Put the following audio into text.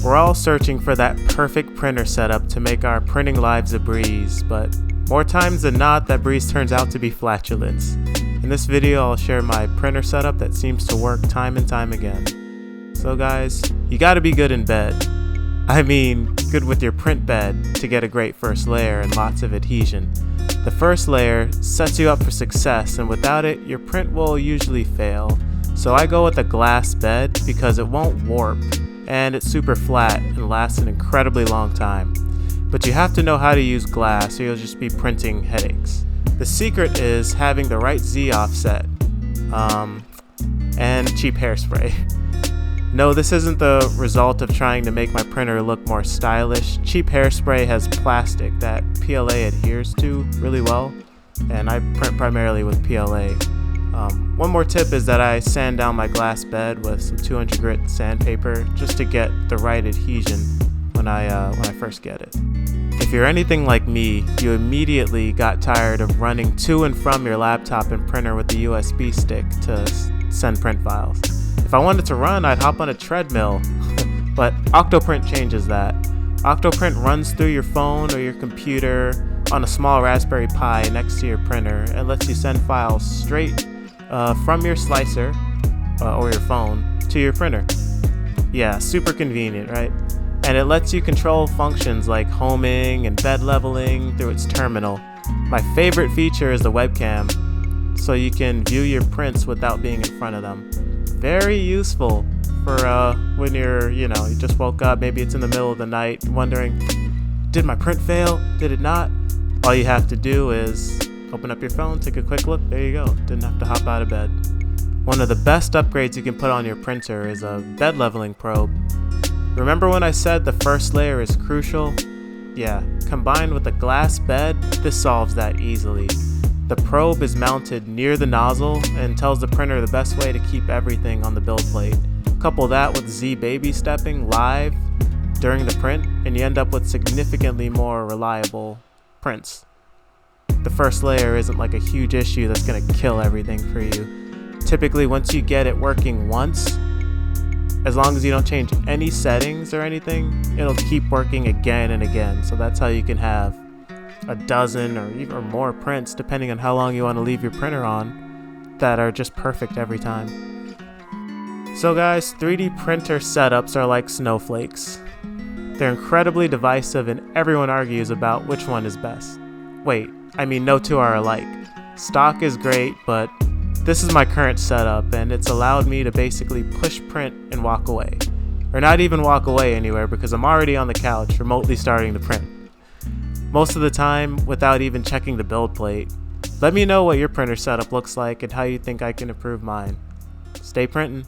We're all searching for that perfect printer setup to make our printing lives a breeze, but more times than not, that breeze turns out to be flatulence. In this video, I'll share my printer setup that seems to work time and time again. So guys, you gotta be good in bed. I mean, good with your print bed to get a great first layer and lots of adhesion. The first layer sets you up for success, and without it, your print will usually fail. So I go with a glass bed because it won't warp, and it's super flat and lasts an incredibly long time. But you have to know how to use glass or you'll just be printing headaches. The secret is having the right Z offset and cheap hairspray. No, this isn't the result of trying to make my printer look more stylish. Cheap hairspray has plastic that PLA adheres to really well, and I print primarily with PLA. One more tip is that I sand down my glass bed with some 200 grit sandpaper just to get the right adhesion when I first get it. If you're anything like me, you immediately got tired of running to and from your laptop and printer with the USB stick to send print files. If I wanted to run, I'd hop on a treadmill, but Octoprint changes that. Octoprint runs through your phone or your computer on a small Raspberry Pi next to your printer and lets you send files straight from your slicer or your phone to your printer. Yeah, super convenient, right? And it lets you control functions like homing and bed leveling through its terminal. My favorite feature is the webcam, so you can view your prints without being in front of them. Very useful for when you just woke up, maybe it's in the middle of the night, wondering, did my print fail? Did it not? All you have to do is open up your phone, take a quick look, there you go. Didn't have to hop out of bed. One of the best upgrades you can put on your printer is a bed leveling probe. Remember when I said the first layer is crucial? Yeah, combined with a glass bed, this solves that easily. The probe is mounted near the nozzle and tells the printer the best way to keep everything on the build plate. Couple that with Z baby stepping live during the print, and you end up with significantly more reliable prints. The first layer isn't like a huge issue that's going to kill everything for you. Typically, once you get it working once, as long as you don't change any settings or anything, it'll keep working again and again. So that's how you can have a dozen or even more prints, depending on how long you want to leave your printer on, that are just perfect every time. So guys, 3D printer setups are like snowflakes. They're incredibly divisive and everyone argues about which one is best. Wait, I mean no two are alike. Stock is great, but this is my current setup and it's allowed me to basically push print and walk away. Or not even walk away anywhere because I'm already on the couch remotely starting to print. Most of the time without even checking the build plate. Let me know what your printer setup looks like and how you think I can improve mine. Stay printing.